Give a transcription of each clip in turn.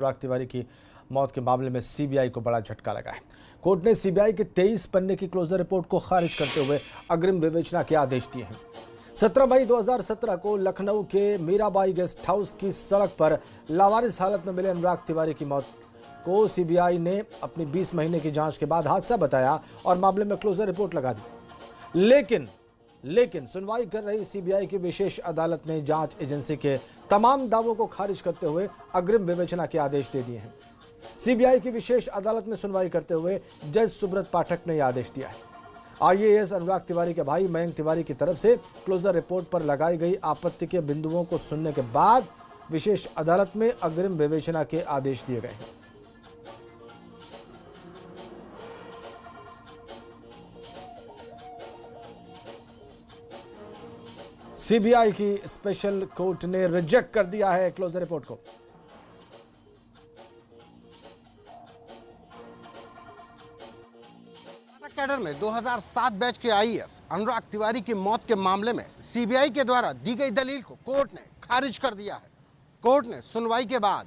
अनुराग तिवारी की मौत के मामले में सीबीआई को बड़ा झटका लगा है। कोर्ट ने सीबीआई के 23 पन्ने की क्लोजर रिपोर्ट को खारिज करते हुए अग्रिम विवेचना के आदेश दिए हैं। 17 मई 2017 को लखनऊ के मीराबाई गेस्ट हाउस की सड़क पर लावारिस हालत में मिले अनुराग तिवारी की मौत को सीबीआई ने अपनी 20 महीने की जांच के बाद हादसा बताया और मामले में क्लोजर रिपोर्ट लगा दी। लेकिन सुनवाई कर रही सीबीआई की विशेष अदालत ने जांच एजेंसी के तमाम दावों को खारिज करते हुए अग्रिम विवेचना के आदेश दे दिए हैं। सीबीआई की विशेष अदालत में सुनवाई करते हुए जज सुब्रत पाठक ने यह आदेश दिया है। आईएएस अनुराग तिवारी के भाई मयंक तिवारी की तरफ से क्लोजर रिपोर्ट पर लगाई गई आपत्ति के बिंदुओं को सुनने के बाद विशेष अदालत में अग्रिम विवेचना के आदेश दिए गए हैं। सीबीआई की स्पेशल कोर्ट ने रिजेक्ट कर दिया है क्लोजर रिपोर्ट को। कैडर में 2007 बैच के आईएएस अनुराग तिवारी की मौत के मामले में सीबीआई के द्वारा दी गई दलील को कोर्ट ने खारिज कर दिया है। कोर्ट ने सुनवाई के बाद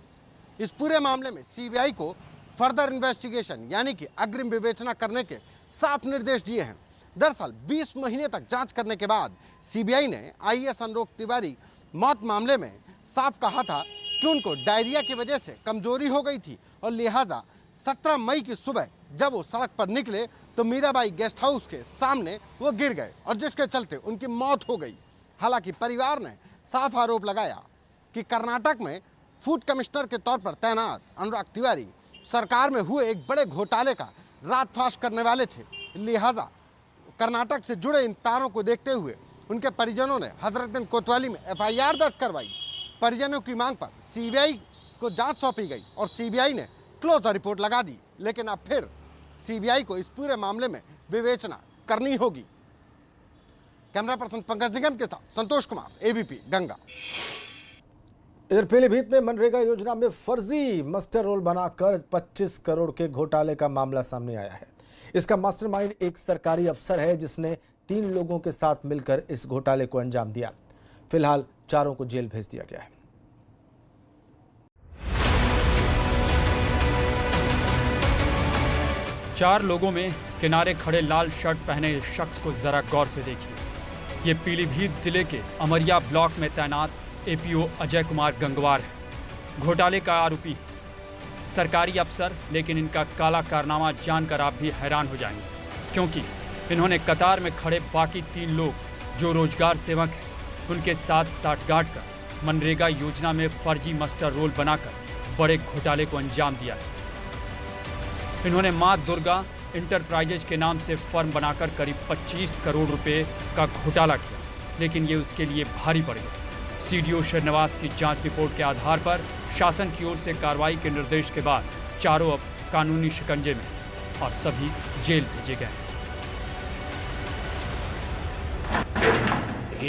इस पूरे मामले में सीबीआई को फर्दर इन्वेस्टिगेशन यानी कि अग्रिम विवेचना करने के साफ निर्देश दिए हैं। दरअसल 20 महीने तक जांच करने के बाद सीबीआई ने आईएएस अनुराग तिवारी मौत मामले में साफ कहा था कि उनको डायरिया की वजह से कमजोरी हो गई थी और लिहाजा 17 मई की सुबह जब वो सड़क पर निकले तो मीराबाई गेस्ट हाउस के सामने वो गिर गए और जिसके चलते उनकी मौत हो गई। हालांकि परिवार ने साफ आरोप लगाया कि कर्नाटक में फूड कमिश्नर के तौर पर तैनात अनुराग तिवारी सरकार में हुए एक बड़े घोटाले का रातफाश करने वाले थे। लिहाजा कर्नाटक से जुड़े इन तारों को देखते हुए उनके परिजनों ने हजरतगंज कोतवाली में एफआईआर दर्ज करवाई। परिजनों की मांग पर सीबीआई को जांच सौंपी गई और सीबीआई ने क्लोजर रिपोर्ट लगा दी। लेकिन अब फिर सीबीआई को इस पूरे मामले में विवेचना करनी होगी। कैमरा पर्सन पंकज निगम के साथ संतोष कुमार, एबीपी गंगा। इधर पीलीभीत में मनरेगा योजना में फर्जी मास्टर रोल बनाकर 25 करोड़ के घोटाले का मामला सामने आया है। इसका मास्टरमाइंड एक सरकारी अफसर है जिसने 3 लोगों के साथ मिलकर इस घोटाले को अंजाम दिया। फिलहाल चारों को जेल भेज दिया गया है। चार लोगों में किनारे खड़े लाल शर्ट पहने इस शख्स को जरा गौर से देखिए। ये पीलीभीत जिले के अमरिया ब्लॉक में तैनात एपीओ अजय कुमार गंगवार है। घोटाले का आरोपी सरकारी अफसर, लेकिन इनका काला कारनामा जानकर आप भी हैरान हो जाएंगे, क्योंकि इन्होंने कतार में खड़े बाकी 3 लोग जो रोजगार सेवक हैं उनके साथ साठगांठ कर मनरेगा योजना में फर्जी मास्टर रोल बनाकर बड़े घोटाले को अंजाम दिया है। इन्होंने मां दुर्गा इंटरप्राइजेज के नाम से फर्म बनाकर करीब 25 करोड़ रुपए का घोटाला किया, लेकिन ये उसके लिए भारी पड़ गया। सीडीओ श्रीनिवास की जांच रिपोर्ट के आधार पर शासन की ओर से कार्रवाई के निर्देश के बाद चारों अब कानूनी शिकंजे में और सभी जेल भेजे गए।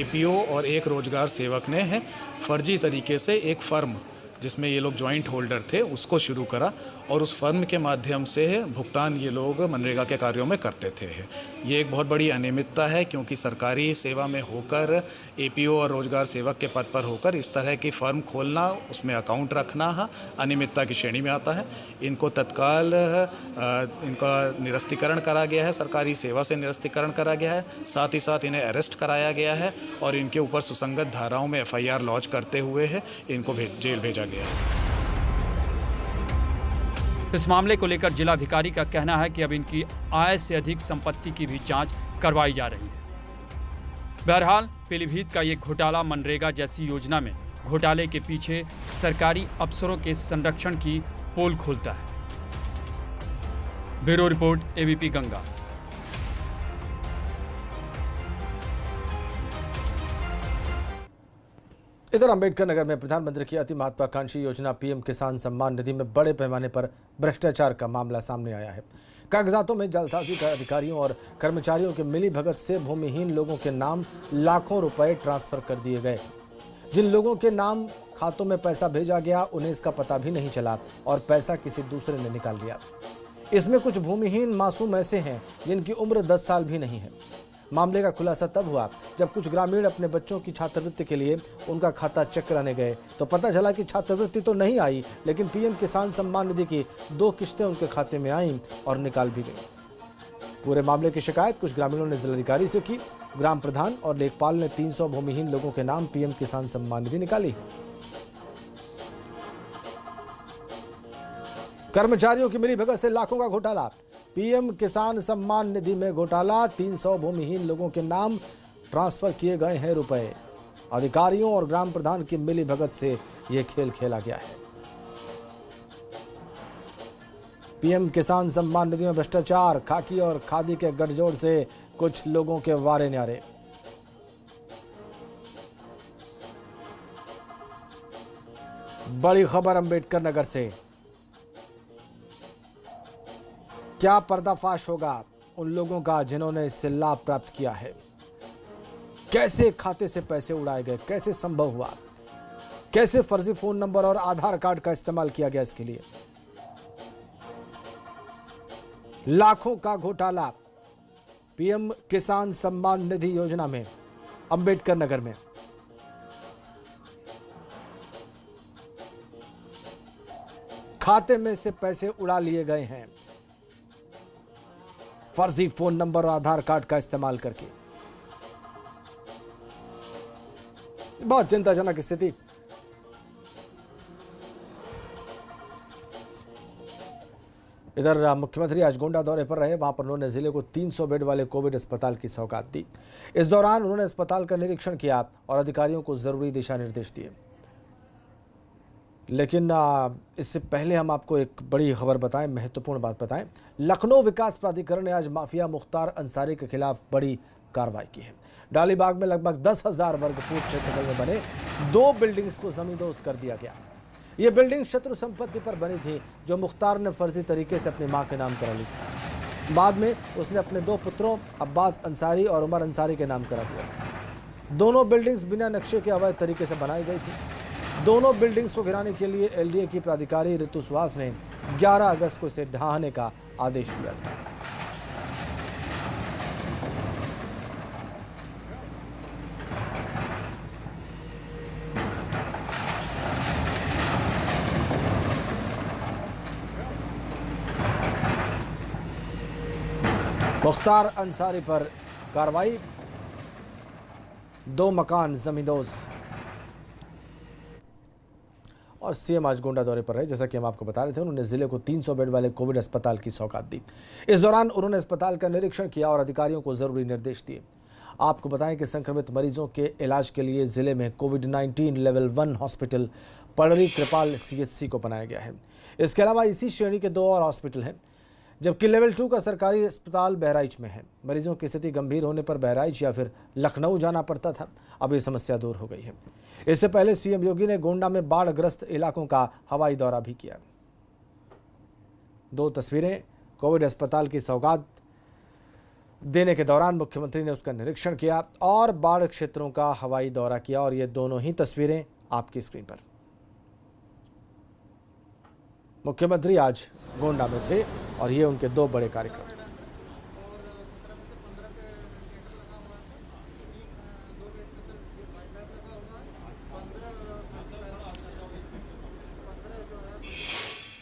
एपीओ और एक रोजगार सेवक ने है फर्जी तरीके से एक फर्म जिसमें ये लोग जॉइंट होल्डर थे उसको शुरू करा और उस फर्म के माध्यम से भुगतान ये लोग मनरेगा के कार्यों में करते थे। ये एक बहुत बड़ी अनियमितता है, क्योंकि सरकारी सेवा में होकर एपीओ और रोजगार सेवक के पद पर होकर इस तरह की फर्म खोलना, उसमें अकाउंट रखना अनियमितता की श्रेणी में आता है। इनको तत्काल इनका निरस्तीकरण करा गया है, सरकारी सेवा से निरस्तीकरण करा गया है। साथ ही साथ इन्हें अरेस्ट कराया गया है और इनके ऊपर सुसंगत धाराओं में एफआईआर लॉन्च करते हुए इनको जेल भेजा गया। इस मामले को लेकर जिलाधिकारी का कहना है कि अब इनकी आय से अधिक संपत्ति की भी जांच करवाई जा रही है। बहरहाल पीलीभीत का ये घोटाला मनरेगा जैसी योजना में घोटाले के पीछे सरकारी अफसरों के संरक्षण की पोल खोलता है। Bureau report, ABP Ganga. इधर अंबेडकर नगर में प्रधानमंत्री की अति महत्वाकांक्षी योजना पीएम किसान सम्मान निधि में बड़े पैमाने पर भ्रष्टाचार का मामला सामने आया है। कागजातों में जालसाजी कर अधिकारियों और कर्मचारियों के मिलीभगत से भूमिहीन लोगों के नाम लाखों रुपए ट्रांसफर कर दिए गए। जिन लोगों के नाम खातों में पैसा भेजा गया उन्हें इसका पता भी नहीं चला और पैसा किसी दूसरे ने निकाल लिया। इसमें कुछ भूमिहीन मासूम ऐसे हैं जिनकी उम्र 10 साल भी नहीं है। मामले का खुलासा तब हुआ जब कुछ ग्रामीण अपने बच्चों की छात्रवृत्ति के लिए उनका खाता चेक कराने गए तो पता चला कि छात्रवृत्ति तो नहीं आई, लेकिन पीएम किसान सम्मान निधि की 2 किश्तें उनके खाते में आईं और निकाल भी गईं। पूरे मामले की शिकायत कुछ ग्रामीणों ने जिलाधिकारी से की। ग्राम प्रधान और लेखपाल ने 300 भूमिहीन लोगों के नाम पीएम किसान सम्मान निधि निकाली। कर्मचारियों की मिलीभगत से लाखों का घोटाला। पीएम किसान सम्मान निधि में घोटाला, 300 भूमिहीन लोगों के नाम ट्रांसफर किए गए हैं रुपए। अधिकारियों और ग्राम प्रधान की मिलीभगत से यह खेल खेला गया है। पीएम किसान सम्मान निधि में भ्रष्टाचार, खाकी और खादी के गठजोड़ से कुछ लोगों के वारे न्यारे। बड़ी खबर अंबेडकर नगर से। क्या पर्दाफाश होगा उन लोगों का जिन्होंने इससे लाभ प्राप्त किया है? कैसे खाते से पैसे उड़ाए गए, कैसे संभव हुआ, कैसे फर्जी फोन नंबर और आधार कार्ड का इस्तेमाल किया गया इसके लिए? लाखों का घोटाला पीएम किसान सम्मान निधि योजना में अंबेडकर नगर में। खाते में से पैसे उड़ा लिए गए हैं फर्जी फोन नंबर और आधार कार्ड का इस्तेमाल करके। बहुत चिंताजनक स्थिति। इधर मुख्यमंत्री आज गोंडा दौरे पर रहे। वहां पर उन्होंने जिले को 300 बेड वाले कोविड अस्पताल की सौगात दी। इस दौरान उन्होंने अस्पताल का निरीक्षण किया और अधिकारियों को जरूरी दिशा निर्देश दिए। लेकिन इससे पहले हम आपको एक बड़ी खबर बताएं, महत्वपूर्ण बात बताएं। लखनऊ विकास प्राधिकरण ने आज माफिया मुख्तार अंसारी के खिलाफ बड़ी कार्रवाई की है। डालीबाग में लगभग 10,000 वर्ग फुट क्षेत्रफल में बने 2 बिल्डिंग्स को जमींदोज कर दिया गया। ये बिल्डिंग शत्रु संपत्ति पर बनी थी जो मुख्तार ने फर्जी तरीके से अपनी मां के नाम करा ली थी। बाद में उसने अपने 2 पुत्रों अब्बास अंसारी और उमर अंसारी के नाम करा दिया। दोनों बिल्डिंग्स बिना नक्शे के अवैध तरीके से बनाई गई थी। दोनों बिल्डिंग्स को गिराने के लिए एलडीए की प्राधिकारी ऋतु सुहास ने 11 अगस्त को इसे ढहाने का आदेश दिया था। मुख्तार अंसारी पर कार्रवाई, 2 मकान जमींदोज। और सीएम आज गोंडा दौरे पर रहे। जैसा कि हम आपको बता रहे थे, उन्होंने जिले को 300 बेड वाले कोविड अस्पताल की सौगात दी। इस दौरान उन्होंने अस्पताल का निरीक्षण किया और अधिकारियों को जरूरी निर्देश दिए। आपको बताएं कि संक्रमित मरीजों के इलाज के लिए जिले में कोविड-19 लेवल 1 हॉस्पिटल पड़री कृपाल सीएचसी को बनाया गया है। इसके अलावा इसी श्रेणी के 2 और हॉस्पिटल हैं, जबकि लेवल 2 का सरकारी अस्पताल बहराइच में है। मरीजों की स्थिति गंभीर होने पर बहराइच या फिर लखनऊ जाना पड़ता था। अब ये समस्या दूर हो गई है। इससे पहले सीएम योगी ने गोंडा में बाढ़ग्रस्त इलाकों का हवाई दौरा भी किया। 2 तस्वीरें कोविड अस्पताल की सौगात देने के दौरान मुख्यमंत्री ने उसका निरीक्षण किया और बाढ़ क्षेत्रों का हवाई दौरा किया। और ये दोनों ही तस्वीरें आपकी स्क्रीन पर। मुख्यमंत्री आज गोंडा में थे और ये उनके 2 बड़े कार्यक्रम।